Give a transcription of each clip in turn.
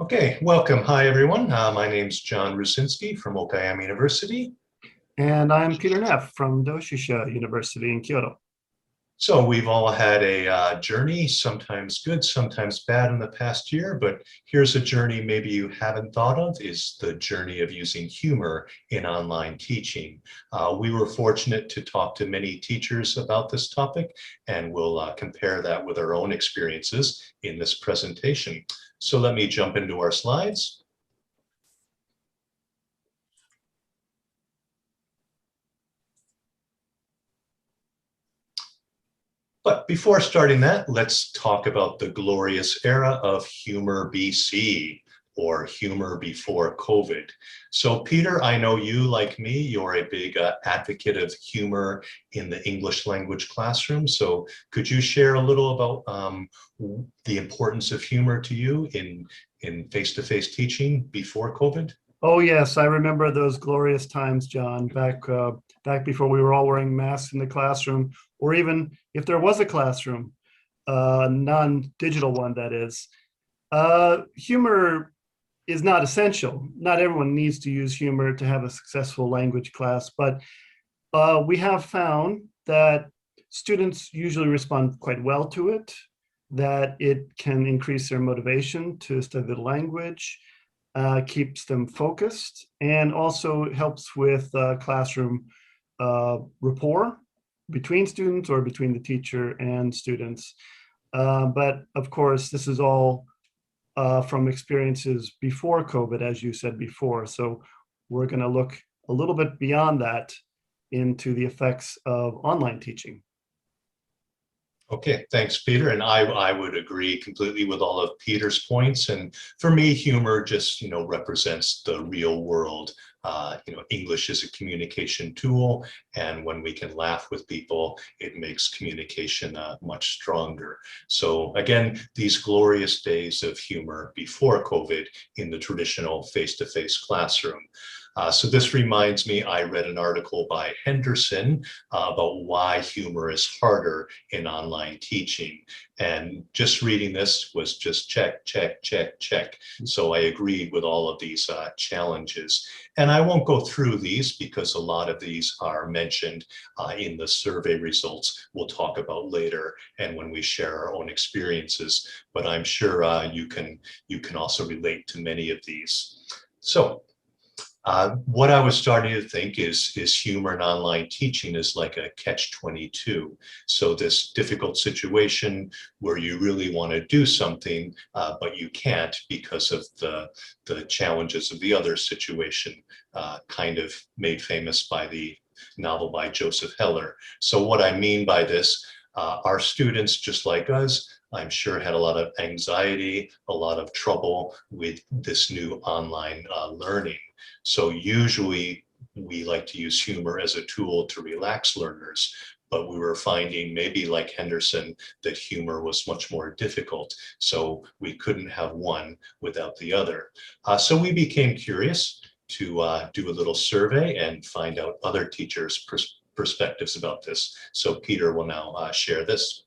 Okay, welcome. Hi, everyone. My name's John Rucynski from Okayama University. And I'm Peter Neff from Doshisha University in Kyoto. So we've all had a journey, sometimes good, sometimes bad in the past year, but here's a journey maybe you haven't thought of, is the journey of using humor in online teaching. We were fortunate to talk to many teachers about this topic, and we'll compare that with our own experiences in this presentation. So let me jump into our slides. But before starting that, let's talk about the glorious era of humor BC, or humor before COVID. So Peter, I know you, like me, you're a big advocate of humor in the English language classroom. So could you share a little about the importance of humor to you in face-to-face teaching before COVID? Oh yes, I remember those glorious times, John, back before we were all wearing masks in the classroom, or even if there was a classroom, non-digital one that is. Humor is not essential. Not everyone needs to use humor to have a successful language class, but we have found that students usually respond quite well to it, that it can increase their motivation to study the language, keeps them focused, and also helps with classroom rapport between students or between the teacher and students. But of course, this is all from experiences before COVID, as you said before. So we're going to look a little bit beyond that into the effects of online teaching. Okay, thanks, Peter. And I would agree completely with all of Peter's points. And for me, humor just, represents the real world. English is a communication tool. And when we can laugh with people, it makes communication much stronger. So again, these glorious days of humor before COVID in the traditional face-to-face classroom. So this reminds me, I read an article by Henderson about why humor is harder in online teaching. And just reading this was just check, check, check, check. So I agreed with all of these challenges. And I won't go through these because a lot of these are mentioned in the survey results we'll talk about later and when we share our own experiences. But I'm sure you can also relate to many of these. So what I was starting to think is humor in online teaching is like a catch-22. So this difficult situation where you really want to do something, but you can't because of the challenges of the other situation, kind of made famous by the novel by Joseph Heller. So what I mean by this, our students, just like us, I'm sure had a lot of anxiety, a lot of trouble with this new online learning. So usually we like to use humor as a tool to relax learners, but we were finding, maybe like Henderson, that humor was much more difficult. So we couldn't have one without the other. So we became curious to do a little survey and find out other teachers' perspectives about this. So Peter will now share this.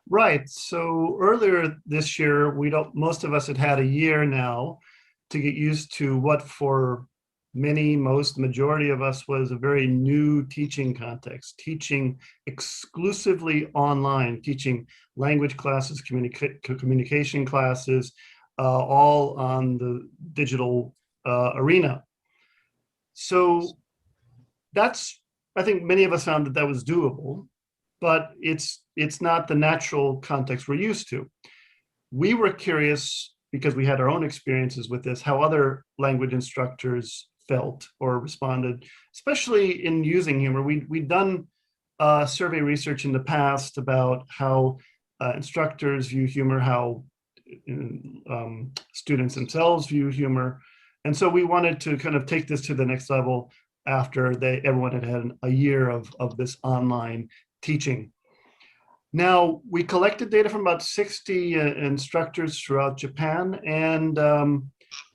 Right. So earlier this year, most of us had had a year now to get used to what for majority of us was a very new teaching context, teaching exclusively online, teaching language classes, communication classes, all on the digital arena. So I think many of us found that was doable, but it's not the natural context we're used to. We were curious because we had our own experiences with this, how other language instructors felt or responded, especially in using humor. We'd done survey research in the past about how instructors view humor, how students themselves view humor. And so we wanted to kind of take this to the next level after everyone had had a year of this online teaching. Now, we collected data from about 60 instructors throughout Japan, and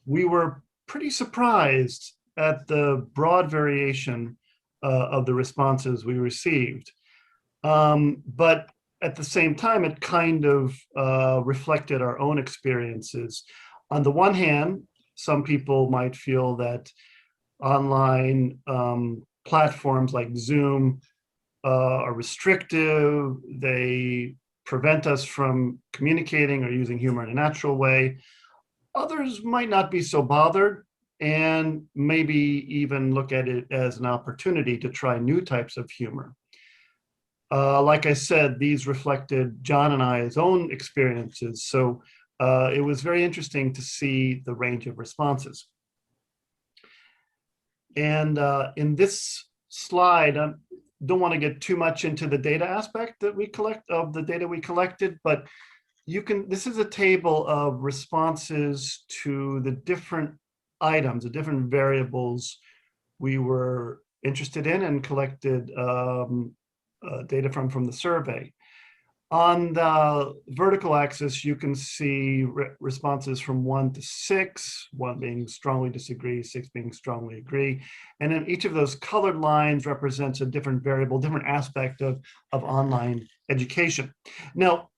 we were pretty surprised at the broad variation of the responses we received. But at the same time, it kind of reflected our own experiences. On the one hand, some people might feel that online platforms like Zoom are restrictive. They prevent us from communicating or using humor in a natural way. Others might not be so bothered and maybe even look at it as an opportunity to try new types of humor. Like I said, these reflected John and I's own experiences. So it was very interesting to see the range of responses. And in this slide, I don't want to get too much into the data aspect that we collect of the data we collected, but you can, this is a table of responses to the different items, the different variables we were interested in and collected data from the survey. On the vertical axis, you can see responses from 1 to 6, 1 being strongly disagree, 6 being strongly agree. And then each of those colored lines represents a different variable, different aspect of online education. Now,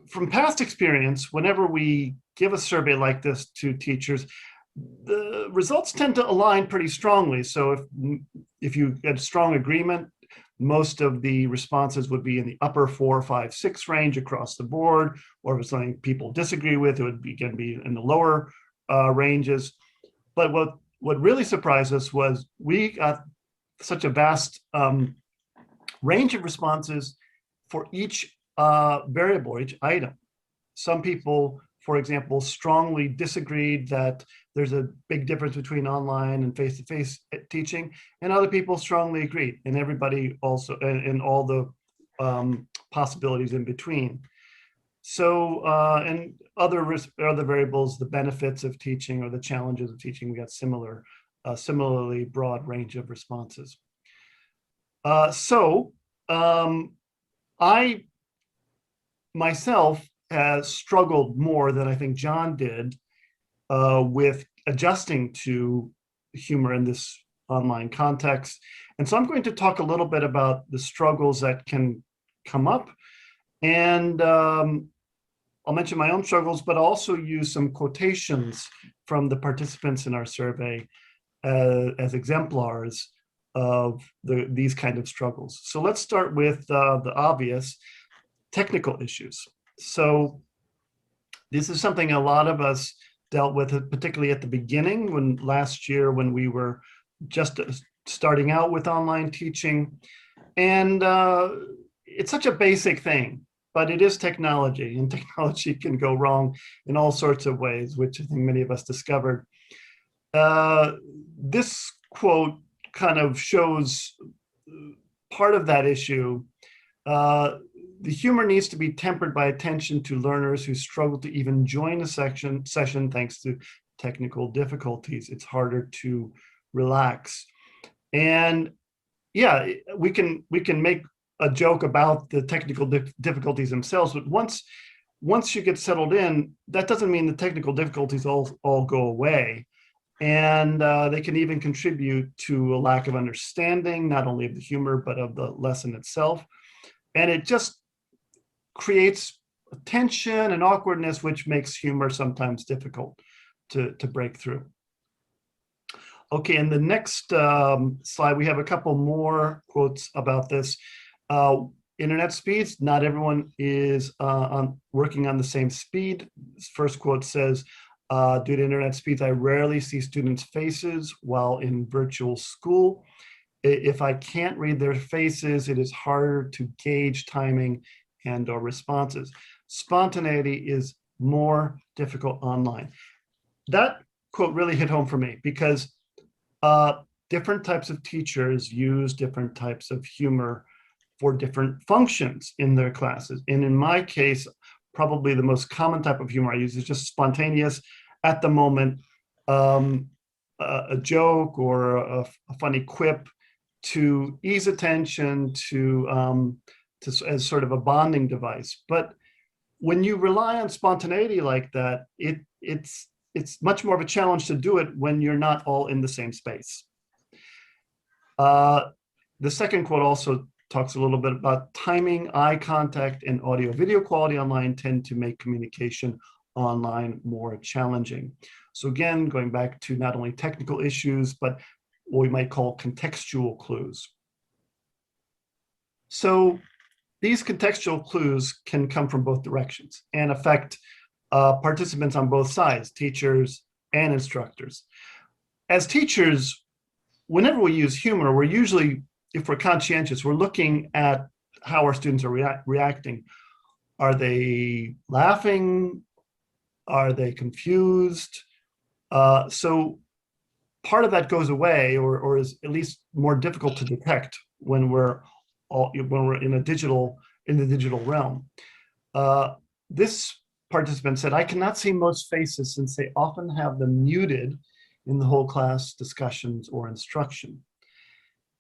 from past experience, whenever we give a survey like this to teachers, the results tend to align pretty strongly. So if you get strong agreement, most of the responses would be in the upper 4, 5, 6 range across the board, or if it's something people disagree with, it would be going to be in the lower ranges. But what really surprised us was we got such a vast range of responses for each variable, each item. Some people, for example, strongly disagreed that there's a big difference between online and face-to-face teaching, and other people strongly agreed, and everybody also, and all the possibilities in between. So, and other variables, the benefits of teaching or the challenges of teaching, we got similarly broad range of responses. I myself has struggled more than I think John did with adjusting to humor in this online context. And so I'm going to talk a little bit about the struggles that can come up. And I'll mention my own struggles, but also use some quotations from the participants in our survey as exemplars of these kind of struggles. So let's start with the obvious technical issues. So this is something a lot of us dealt with, particularly at the beginning, last year when we were just starting out with online teaching. And it's such a basic thing, but it is technology, and technology can go wrong in all sorts of ways, which I think many of us discovered. This quote kind of shows part of that issue. The humor needs to be tempered by attention to learners who struggle to even join a session thanks to technical difficulties. It's harder to relax. And yeah, we can make a joke about the technical difficulties themselves, but once you get settled in, that doesn't mean the technical difficulties all go away. And they can even contribute to a lack of understanding, not only of the humor, but of the lesson itself. And it just creates tension and awkwardness, which makes humor sometimes difficult to break through. Okay, in the next slide, we have a couple more quotes about this. Internet speeds, not everyone is working on the same speed. This first quote says, due to internet speeds, I rarely see students' faces while in virtual school. If I can't read their faces, it is harder to gauge timing and or responses. Spontaneity is more difficult online. That quote really hit home for me because different types of teachers use different types of humor for different functions in their classes. And in my case, probably the most common type of humor I use is just spontaneous, at the moment, a joke or a funny quip to ease attention, as sort of a bonding device. But when you rely on spontaneity like that, it's much more of a challenge to do it when you're not all in the same space. The second quote also talks a little bit about timing, eye contact, and audio video quality online tend to make communication online more challenging. So again, going back to not only technical issues, but what we might call contextual clues. So these contextual clues can come from both directions and affect participants on both sides, teachers and instructors. As teachers, whenever we use humor, we're usually, if we're conscientious, we're looking at how our students are reacting. Are they laughing? Are they confused? So part of that goes away, or is at least more difficult to detect when we're in the digital realm. This participant said, "I cannot see most faces since they often have them muted in the whole class discussions or instruction.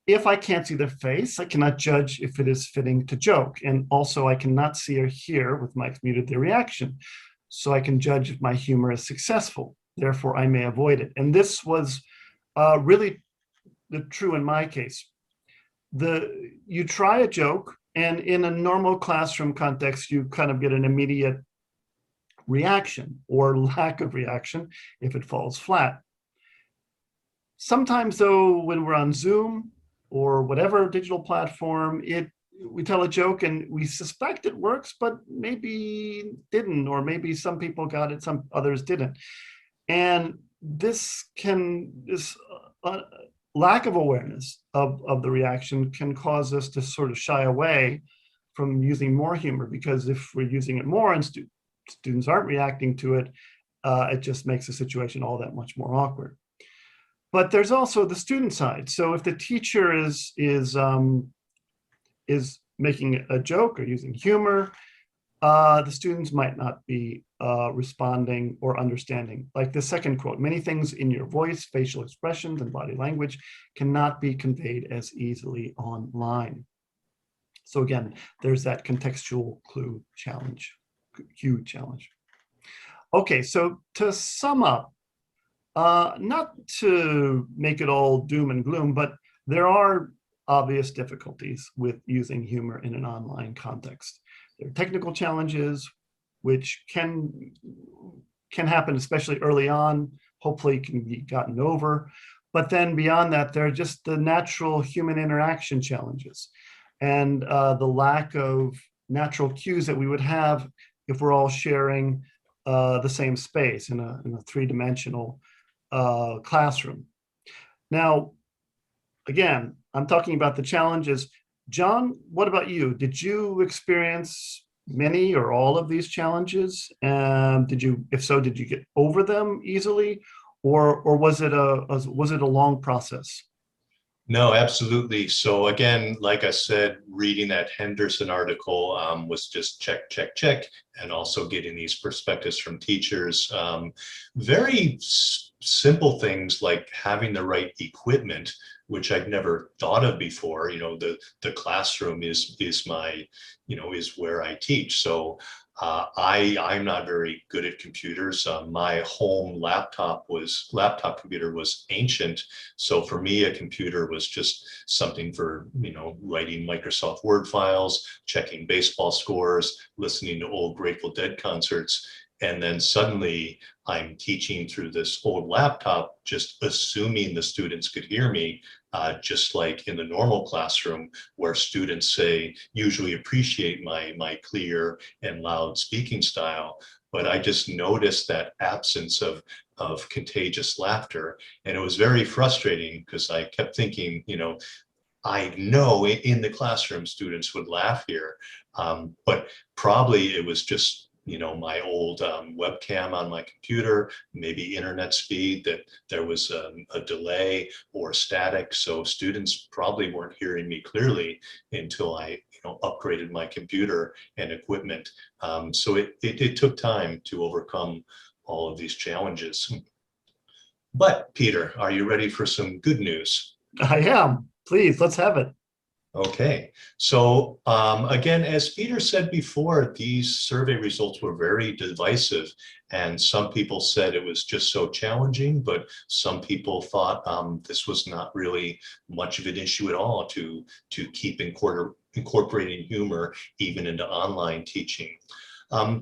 If I can't see their face, I cannot judge if it is fitting to joke. And also I cannot see or hear with mics muted their reaction. So I can judge if my humor is successful. Therefore, I may avoid it." And this was really true in my case. You try a joke, and in a normal classroom context, you kind of get an immediate reaction or lack of reaction if it falls flat. Sometimes though, when we're on Zoom or whatever digital platform, we tell a joke and we suspect it works, but maybe didn't, or maybe some people got it, some others didn't. And this lack of awareness of the reaction can cause us to sort of shy away from using more humor, because if we're using it more and students aren't reacting to it, it just makes the situation all that much more awkward. But there's also the student side. So if the teacher is making a joke or using humor, the students might not be responding or understanding. Like the second quote, "Many things in your voice, facial expressions, and body language cannot be conveyed as easily online." So again, there's that contextual clue challenge, huge challenge. Okay, so to sum up, not to make it all doom and gloom, but there are obvious difficulties with using humor in an online context. There are technical challenges, which can happen, especially early on, hopefully can be gotten over. But then beyond that, there are just the natural human interaction challenges and the lack of natural cues that we would have if we're all sharing the same space in a three-dimensional classroom. Now, again, I'm talking about the challenges. John, what about you? Did you experience many or all of these challenges? If so, did you get over them easily, or was it a long process? No, absolutely. So again, like I said, reading that Henderson article was just check, check, check, and also getting these perspectives from teachers. Very simple things like having the right equipment, which I'd never thought of before. The classroom is my, is where I teach. So I'm not very good at computers. My home laptop computer was ancient. So for me, a computer was just something for, writing Microsoft Word files, checking baseball scores, listening to old Grateful Dead concerts. And then suddenly I'm teaching through this old laptop, just assuming the students could hear me, just like in the normal classroom where students usually appreciate my clear and loud speaking style. But I just noticed that absence of contagious laughter. And it was very frustrating because I kept thinking, I know in the classroom students would laugh here, but probably it was just my old webcam on my computer, maybe internet speed, that there was a delay or static. So students probably weren't hearing me clearly until I upgraded my computer and equipment. So it took time to overcome all of these challenges. But Peter, are you ready for some good news? I am. Please, let's have it. Okay, so again, as Peter said before, these survey results were very divisive, and some people said it was just so challenging, but some people thought this was not really much of an issue at all to keep incorporating humor even into online teaching.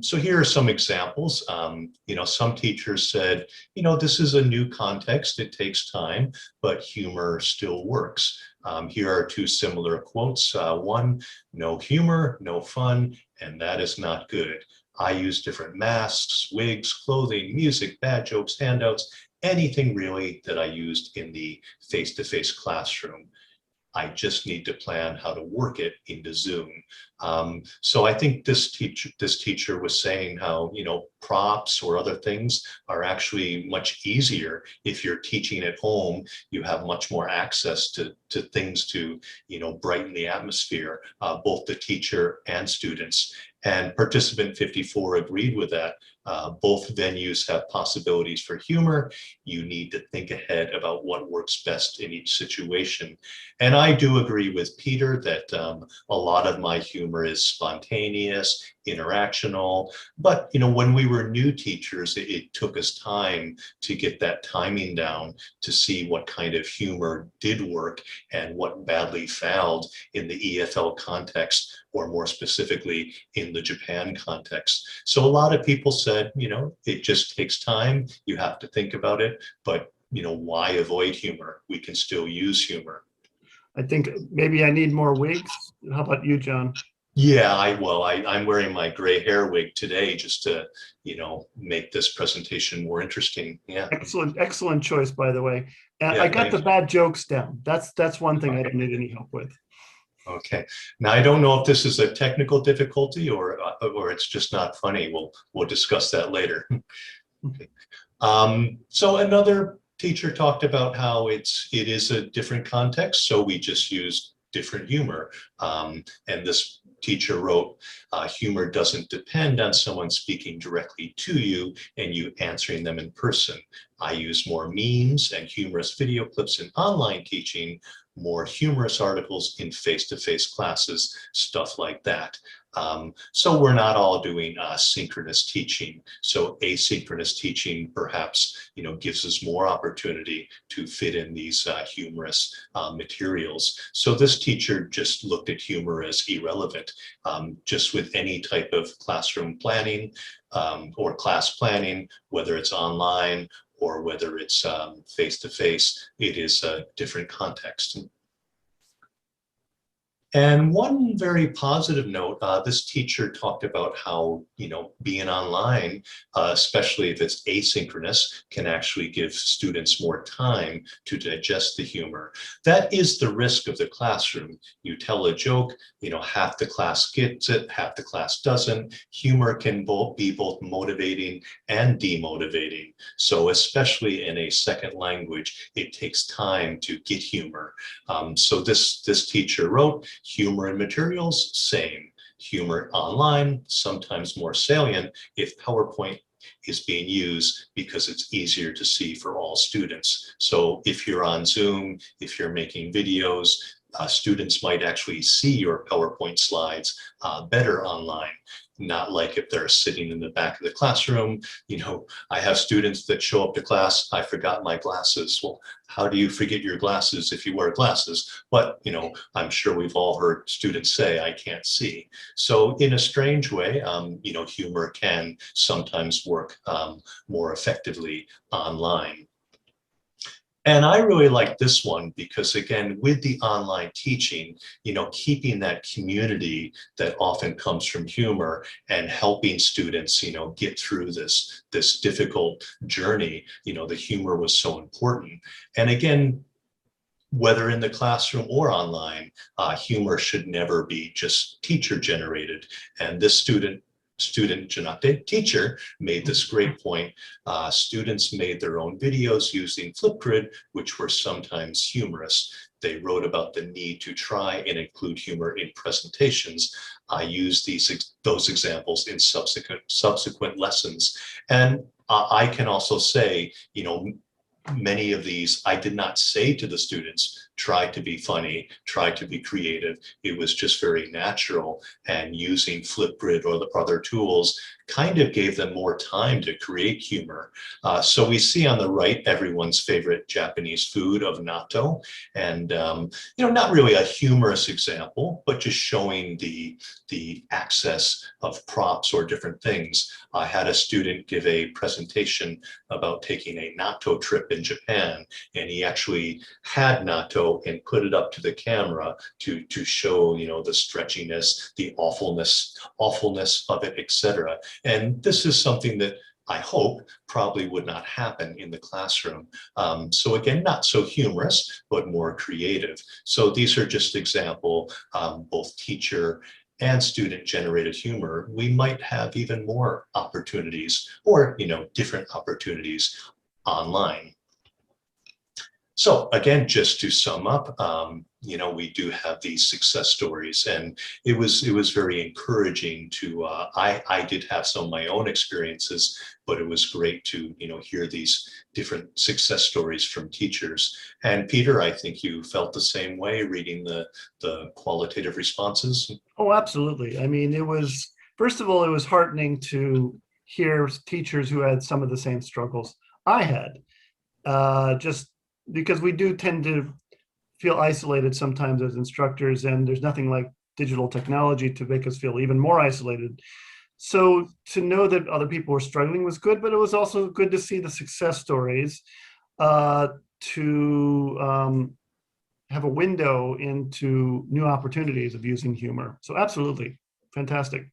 So here are some examples. Some teachers said, this is a new context, it takes time, but humor still works. Here are two similar quotes. One, no humor, no fun, and that is not good. I use different masks, wigs, clothing, music, bad jokes, handouts, anything really that I used in the face-to-face classroom. I just need to plan how to work it into Zoom. So I think this teacher was saying how, props or other things are actually much easier. If you're teaching at home, you have much more access to things to, brighten the atmosphere, both the teacher and students. And participant 54 agreed with that. Both venues have possibilities for humor. You need to think ahead about what works best in each situation. And I do agree with Peter that a lot of my humor is spontaneous, interactional. But, when we were new teachers, it took us time to get that timing down to see what kind of humor did work and what badly failed in the EFL context, or more specifically in the Japan context. So a lot of people said, it just takes time. You have to think about it, but why avoid humor? We can still use humor. I think maybe I need more wigs. How about you, John? Yeah, I'm wearing my gray hair wig today just to, make this presentation more interesting. Yeah. Excellent choice, by the way. Yeah, I got thanks. the bad jokes down. That's one thing I don't need any help with. Okay. Now I don't know if this is a technical difficulty or it's just not funny. We'll discuss that later. Okay. So another teacher talked about how it is a different context, so we just use different humor. And this teacher wrote, humor doesn't depend on someone speaking directly to you and you answering them in person. I use more memes and humorous video clips in online teaching, more humorous articles in face-to-face classes, stuff like that. So we're not all doing synchronous teaching. So asynchronous teaching perhaps, gives us more opportunity to fit in these humorous materials. So this teacher just looked at humor as irrelevant. Just with any type of classroom planning or class planning, whether it's online or whether it's face-to-face, it is a different context. And one very positive note, this teacher talked about how, being online, especially if it's asynchronous, can actually give students more time to digest the humor. That is the risk of the classroom. You tell a joke, half the class gets it, half the class doesn't. Humor can be both motivating and demotivating. So especially in a second language, it takes time to get humor. So this teacher wrote, humor in materials, same. Humor online, sometimes more salient if PowerPoint is being used because it's easier to see for all students. So if you're on Zoom, if you're making videos, students might actually see your PowerPoint slides better online. Not like if they're sitting in the back of the classroom. I have students that show up to class, I forgot my glasses. Well, how do you forget your glasses if you wear glasses? But, I'm sure we've all heard students say, I can't see. So in a strange way, humor can sometimes work more effectively online. And I really like this one because, again, with the online teaching, keeping that community that often comes from humor and helping students, get through this difficult journey, the humor was so important. And again, whether in the classroom or online, humor should never be just teacher generated. And this teacher made this great point. Students made their own videos using Flipgrid, which were sometimes humorous. They wrote about the need to try and include humor in presentations. I used those examples in subsequent lessons. And I can also say, many of these, I did not say to the students, try to be funny, try to be creative. It was just very natural, and using Flipgrid or the other tools kind of gave them more time to create humor. So we see on the right everyone's favorite Japanese food of natto, and not really a humorous example, but just showing the access of props or different things. I had a student give a presentation about taking a natto trip in Japan, and he actually had natto and put it up to the camera to show, the stretchiness, the awfulness of it, etc. And this is something that I hope probably would not happen in the classroom. So again, not so humorous, but more creative. So these are just example, both teacher and student generated humor. We might have even more opportunities or, different opportunities online. So again, just to sum up, we do have these success stories, and it was very encouraging to. I did have some of my own experiences, but it was great to hear these different success stories from teachers. And Peter, I think you felt the same way reading the qualitative responses. Oh, absolutely. I mean, first of all, it was heartening to hear teachers who had some of the same struggles I had. Just because we do tend to feel isolated sometimes as instructors, and there's nothing like digital technology to make us feel even more isolated. So to know that other people were struggling was good, but it was also good to see the success stories, to have a window into new opportunities of using humor. So absolutely, fantastic.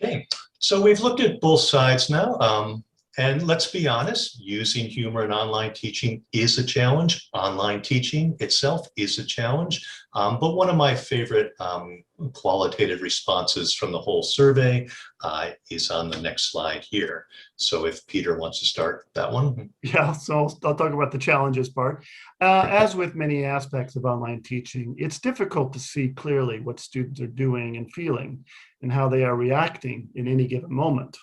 Okay, so we've looked at both sides now. And let's be honest, using humor in online teaching is a challenge. Online teaching itself is a challenge. But one of my favorite qualitative responses from the whole survey is on the next slide here. So if Peter wants to start that one. Yeah, so I'll talk about the challenges part. As with many aspects of online teaching, it's difficult to see clearly what students are doing and feeling and how they are reacting in any given moment.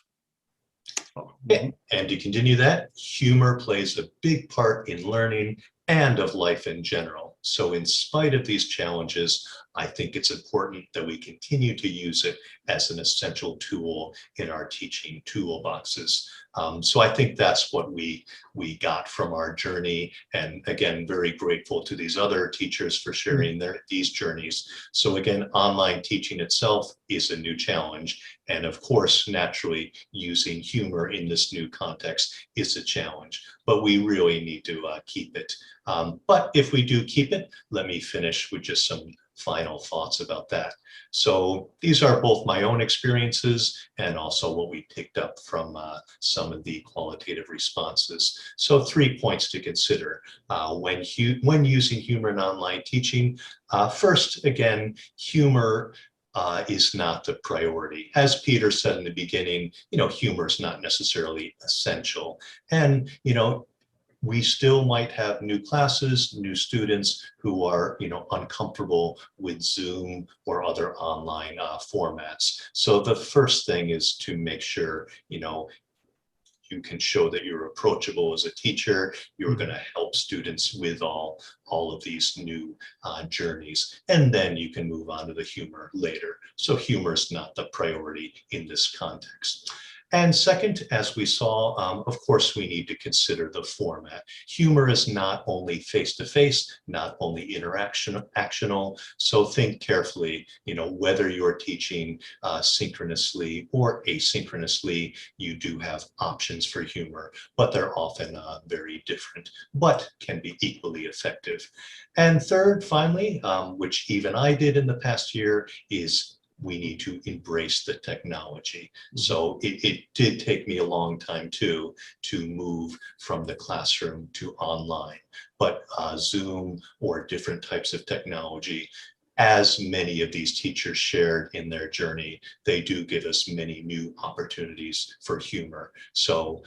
Okay. And to continue that, humor plays a big part in learning and of life in general. So in spite of these challenges, I think it's important that we continue to use it as an essential tool in our teaching toolboxes. So I think that's what we got from our journey. And again, very grateful to these other teachers for sharing these journeys. So again, online teaching itself is a new challenge. And of course, naturally, using humor in this new context is a challenge, but we really need to keep it. But if we do keep it, let me finish with just some final thoughts about that. So these are both my own experiences and also what we picked up from some of the qualitative responses. So 3 points to consider when using humor in online teaching. First, again, humor is not the priority. As Peter said in the beginning, humor is not necessarily essential. And, we still might have new classes, new students who are, uncomfortable with Zoom or other online formats. So the first thing is to make sure, you can show that you're approachable as a teacher. You're going to help students with all of these new journeys, and then you can move on to the humor later. So humor is not the priority in this context. And second, as we saw, of course, we need to consider the format. Humor is not only face-to-face, not only interactional. So think carefully, whether you're teaching synchronously or asynchronously, you do have options for humor, but they're often very different, but can be equally effective. And third, finally, which even I did in the past year, is we need to embrace the technology. So it did take me a long time to move from the classroom to online, but Zoom or different types of technology, as many of these teachers shared in their journey, they do give us many new opportunities for humor. So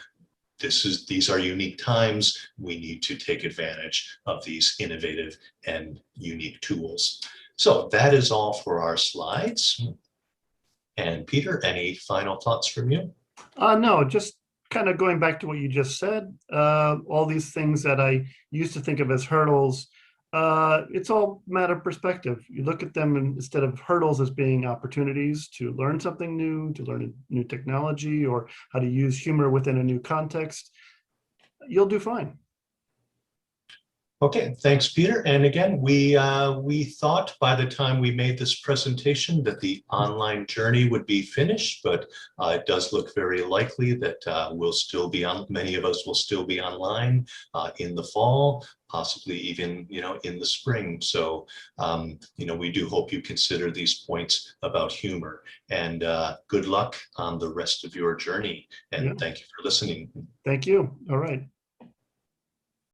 these are unique times. We need to take advantage of these innovative and unique tools. So that is all for our slides. And Peter, any final thoughts from you? No, just kind of going back to what you just said, all these things that I used to think of as hurdles It's all matter of perspective. You look at them instead of hurdles as being opportunities to learn something new, to learn a new technology, or how to use humor within a new context. You'll do fine. Okay, thanks, Peter. And again, we thought by the time we made this presentation that the online journey would be finished, but it does look very likely that we'll still be on. Many of us will still be online in the fall, possibly even in the spring. So we do hope you consider these points about humor. And good luck on the rest of your journey. And Yeah. thank you for listening. Thank you. All right.